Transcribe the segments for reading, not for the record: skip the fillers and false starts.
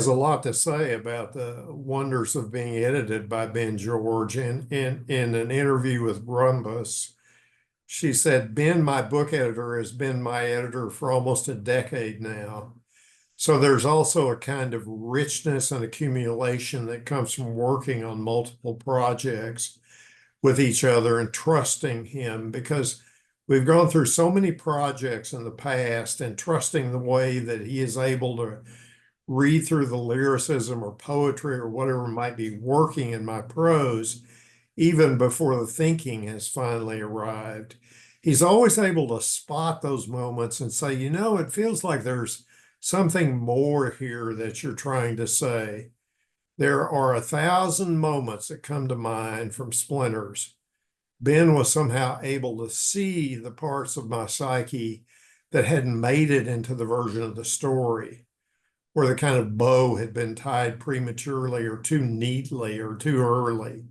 has a lot to say about the wonders of being edited by Ben George. And in an interview with Grumbus, she said, Ben, my book editor, has been my editor for almost a decade now. So there's also a kind of richness and accumulation that comes from working on multiple projects with each other and trusting him, because we've gone through so many projects in the past, and trusting the way that he is able to read through the lyricism or poetry or whatever might be working in my prose, even before the thinking has finally arrived. He's always able to spot those moments and say, it feels like there's something more here that you're trying to say. There are 1,000 moments that come to mind from Splinters. Ben was somehow able to see the parts of my psyche that hadn't made it into the version of the story, where the kind of bow had been tied prematurely or too neatly or too early.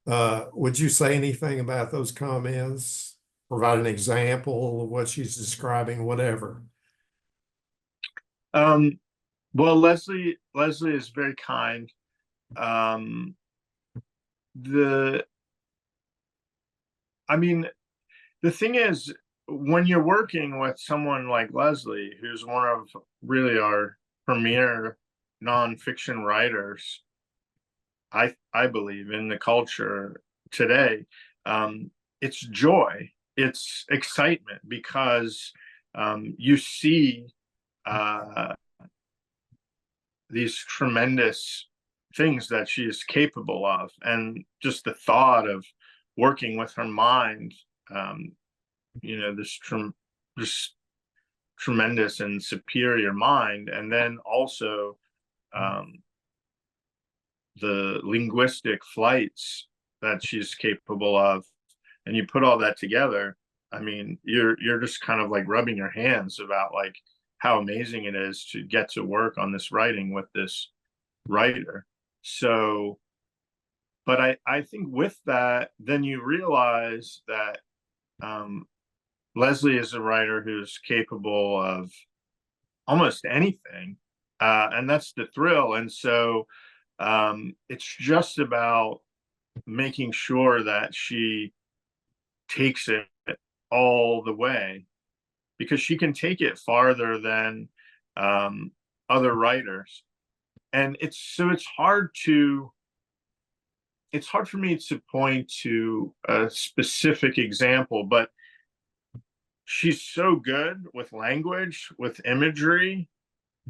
Would you say anything about those comments? Provide an example of what she's describing, whatever. Well, Leslie is very kind. Um, the I mean, the thing is, when you're working with someone like Leslie, who's one of really our premier nonfiction writers, I believe in the culture today, it's joy, it's excitement because you see uh, these tremendous things that she is capable of, and just the thought of working with her mind, um, this tremendous and superior mind, and then also um, the linguistic flights that she's capable of, and you put all that together. I mean, you're just kind of like rubbing your hands about like how amazing it is to get to work on this writing with this writer. So, but I think with that, then you realize that um, Leslie is a writer who's capable of almost anything, and that's the thrill. And so it's just about making sure that she takes it all the way, because she can take it farther than um, other writers. And it's hard for me to point to a specific example, but she's so good with language, with imagery,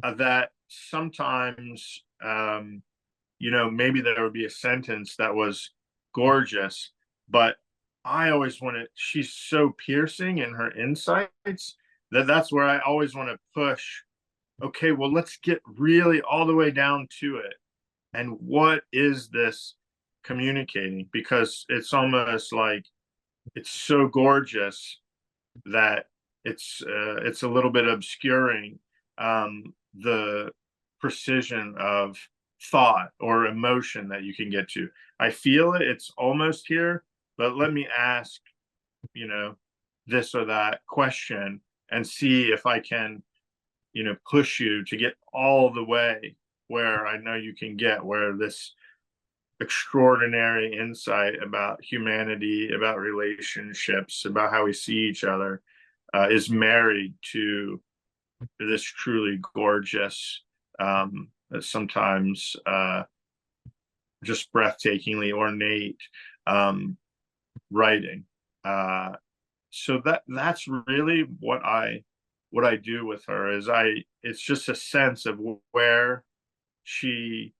that sometimes maybe there would be a sentence that was gorgeous, but I always want to, she's so piercing in her insights that's where I always want to push. Okay, well, let's get really all the way down to it. And what is this communicating? Because it's almost like it's so gorgeous that it's a little bit obscuring the precision of thought or emotion that you can get to. I feel it, it's almost here, but let me ask, this or that question and see if I can, push you to get all the way where I know you can get, where this extraordinary insight about humanity, about relationships, about how we see each other is married to this truly gorgeous, sometimes just breathtakingly ornate writing. So that's really what I do with her is it's just a sense of where she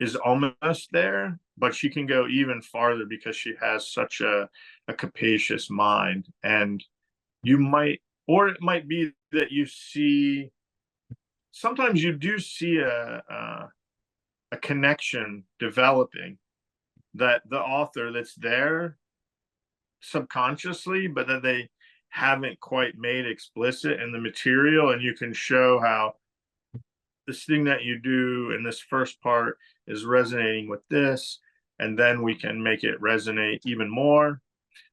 is almost there, but she can go even farther because she has such a capacious mind. And you might, or it might be that you see, sometimes you do see a connection developing, that the author that's there subconsciously, but that they haven't quite made explicit in the material. And you can show how this thing that you do in this first part is resonating with this, and then we can make it resonate even more.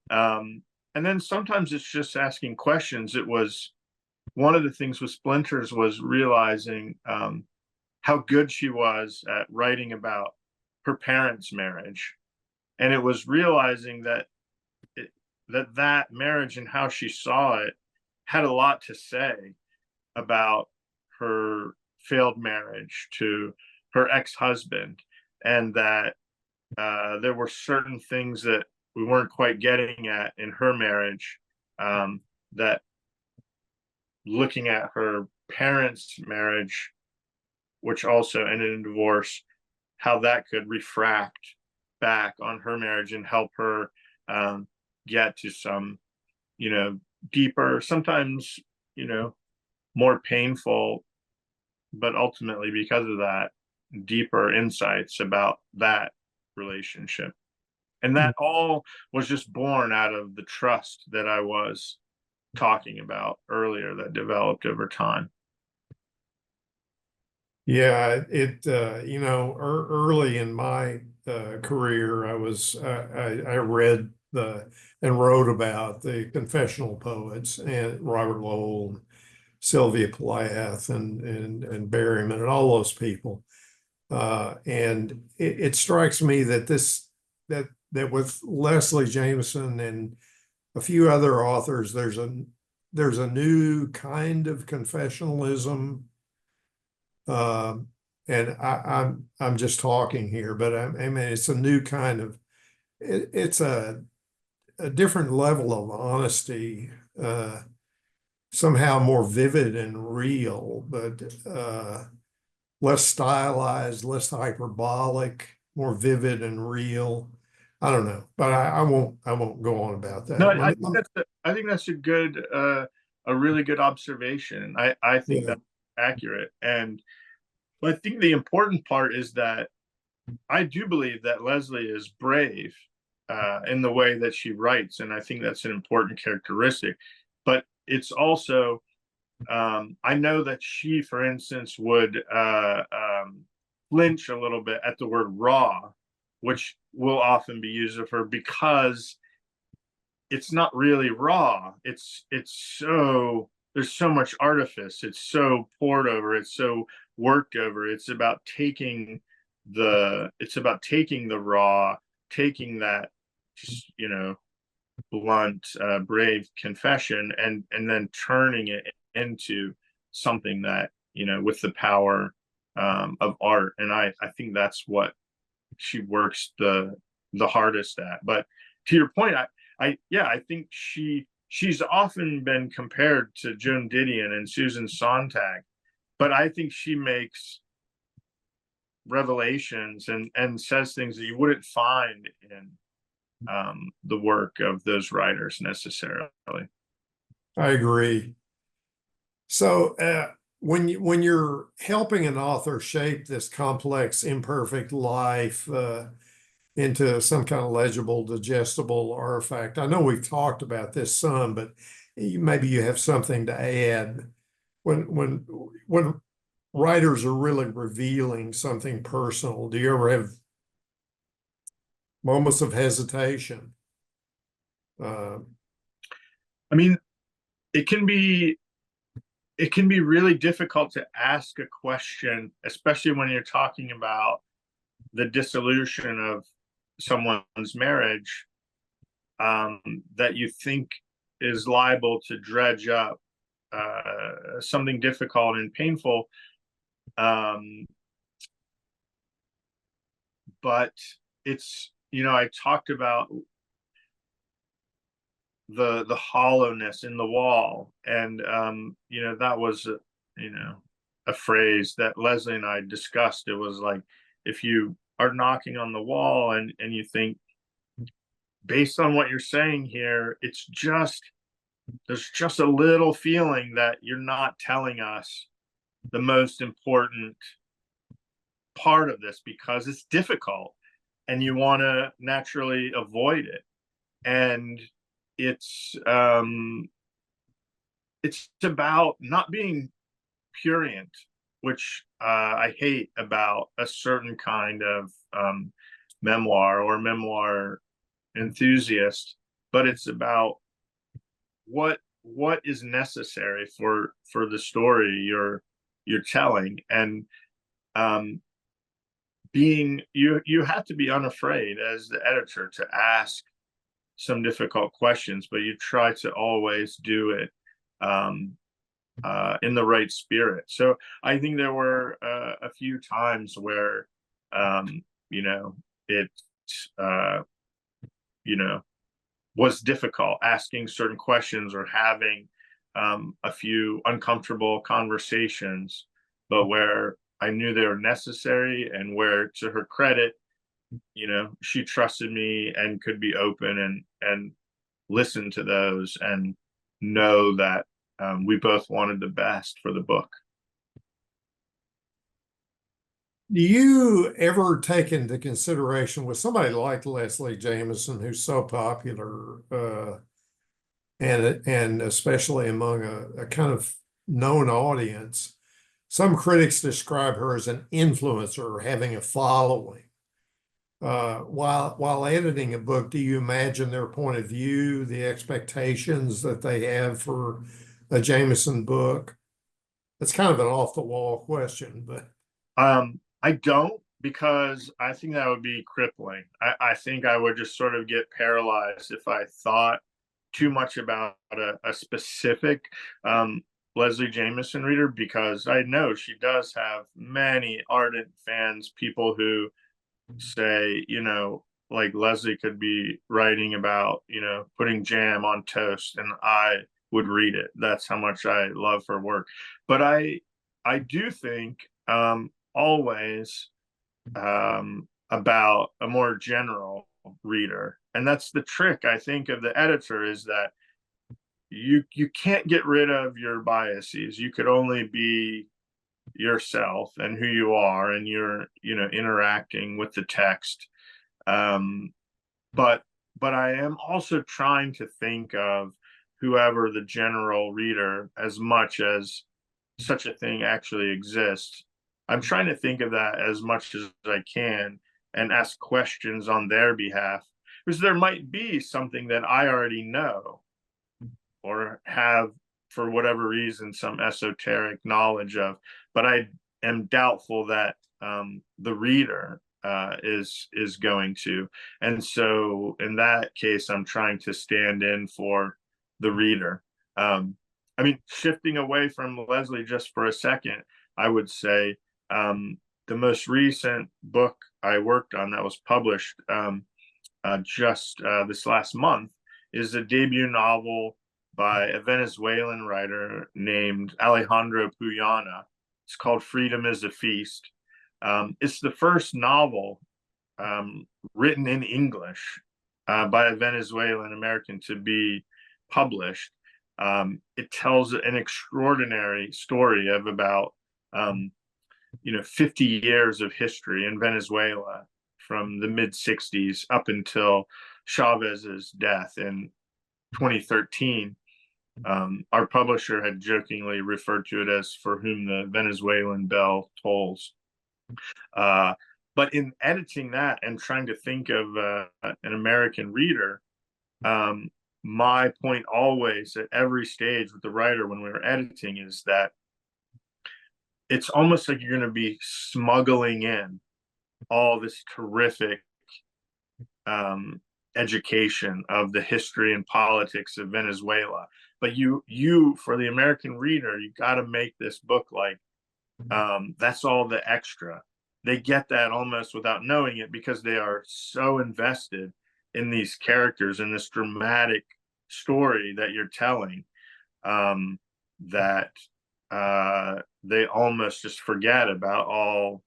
And then sometimes it's just asking questions. It was one of the things with Splinters was realizing how good she was at writing about her parents' marriage. And it was realizing that that marriage and how she saw it had a lot to say about her failed marriage to her ex-husband, and that there were certain things that we weren't quite getting at in her marriage, that looking at her parents' marriage, which also ended in divorce, how that could refract back on her marriage and help her get to some, deeper, sometimes, more painful, but ultimately because of that, deeper insights about that relationship. And that all was just born out of the trust that I was talking about earlier that developed over time. Yeah, early in my career, I read and wrote about the confessional poets and Robert Lowell, Sylvia Plath, and Berryman, and all those people. And it strikes me that that with Leslie Jamison and a few other authors, there's a new kind of confessionalism. And I'm just talking here, but I mean it's a new kind of it's a different level of honesty, somehow more vivid and real, but less stylized, less hyperbolic, more vivid and real. I don't know, but I won't go on about No, that. I think that's a good, a really good observation. I think Yeah, that's accurate. And but I think the important part is that I do believe that Leslie is brave in the way that she writes, and I think that's an important characteristic. But it's also, I know that she, for instance, would flinch a little bit at the word raw, which will often be used of her because it's not really raw. It's so there's so much artifice. It's so poured over. It's so worked over. It's about taking the raw, taking that just blunt, brave confession, and then turning it into something that with the power of art. And I think that's what she works the hardest at. But to your point, I think she's often been compared to Joan Didion and Susan Sontag, but I think she makes revelations and says things that you wouldn't find in the work of those writers necessarily. I agree. So when you're helping an author shape this complex, imperfect life into some kind of legible, digestible artifact, I know we've talked about this some, but maybe you have something to add. When writers are really revealing something personal, do you ever have moments of hesitation? Uh, I mean, it can be really difficult to ask a question, especially when you're talking about the dissolution of someone's marriage, that you think is liable to dredge up something difficult and painful. But it's, I talked about the hollowness in the wall, and that was a phrase that Leslie and I discussed. It was like, if you are knocking on the wall and you think, based on what you're saying here, there's just a little feeling that you're not telling us the most important part of this because it's difficult and you want to naturally avoid it. And it's about not being purient, which I hate about a certain kind of memoir or memoir enthusiast, but it's about what is necessary for the story you're telling. And being you have to be unafraid as the editor to ask some difficult questions, but you try to always do it in the right spirit. So I think there were a few times where you know it uh, you know was difficult asking certain questions or having a few uncomfortable conversations, but where I knew they were necessary, and where, to her credit, she trusted me and could be open and listen to those and know that we both wanted the best for the book. Do you ever take into consideration with somebody like Leslie Jamison, who's so popular, and especially among a kind of known audience, some critics describe her as an influencer or having a following. While editing a book, do you imagine their point of view, the expectations that they have for a Jamison book? It's kind of an off the wall question, but I don't, because I think that would be crippling. I think I would just sort of get paralyzed if I thought too much about a specific Leslie Jamison reader, because I know she does have many ardent fans, people who say, like Leslie could be writing about, putting jam on toast and I would read it. That's how much I love her work. But I do think always about a more general reader. And that's the trick, I think, of the editor, is that you can't get rid of your biases. You could only be yourself and who you are, and you're interacting with the text. But I am also trying to think of whoever the general reader, as much as such a thing actually exists. I'm trying to think of that as much as I can and ask questions on their behalf, because there might be something that I already know or have, for whatever reason, some esoteric knowledge of, but I am doubtful that the reader is going to. And so in that case, I'm trying to stand in for the reader. I mean, shifting away from Leslie just for a second, I would say the most recent book I worked on that was published just this last month is a debut novel by a Venezuelan writer named Alejandro Puyana. It's called Freedom is a Feast. It's the first novel written in English by a Venezuelan American to be published. It tells an extraordinary story of about 50 years of history in Venezuela, from the mid 60s up until Chavez's death in 2013. Our publisher had jokingly referred to it as "For Whom the Venezuelan Bell Tolls." But in editing that and trying to think of an American reader, my point always at every stage with the writer when we were editing is that it's almost like you're going to be smuggling in all this terrific education of the history and politics of Venezuela. But you for the American reader, you got to make this book like that's all the extra. They get that almost without knowing it, because they are so invested in these characters and this dramatic story that you're telling, that they almost just forget about all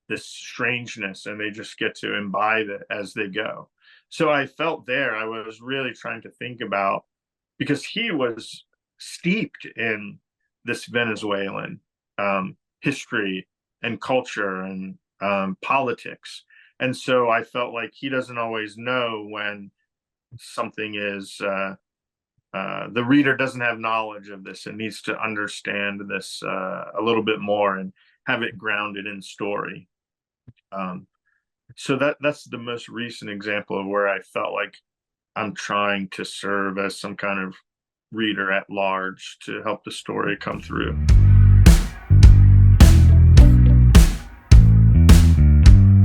this strangeness, and they just get to imbibe it as they go. So I felt there I was really trying to think about, because he was steeped in this Venezuelan history and culture and politics. And so I felt like he doesn't always know when something is the reader doesn't have knowledge of this and needs to understand this a little bit more and have it grounded in story. So that's the most recent example of where I felt like I'm trying to serve as some kind of reader at large to help the story come through.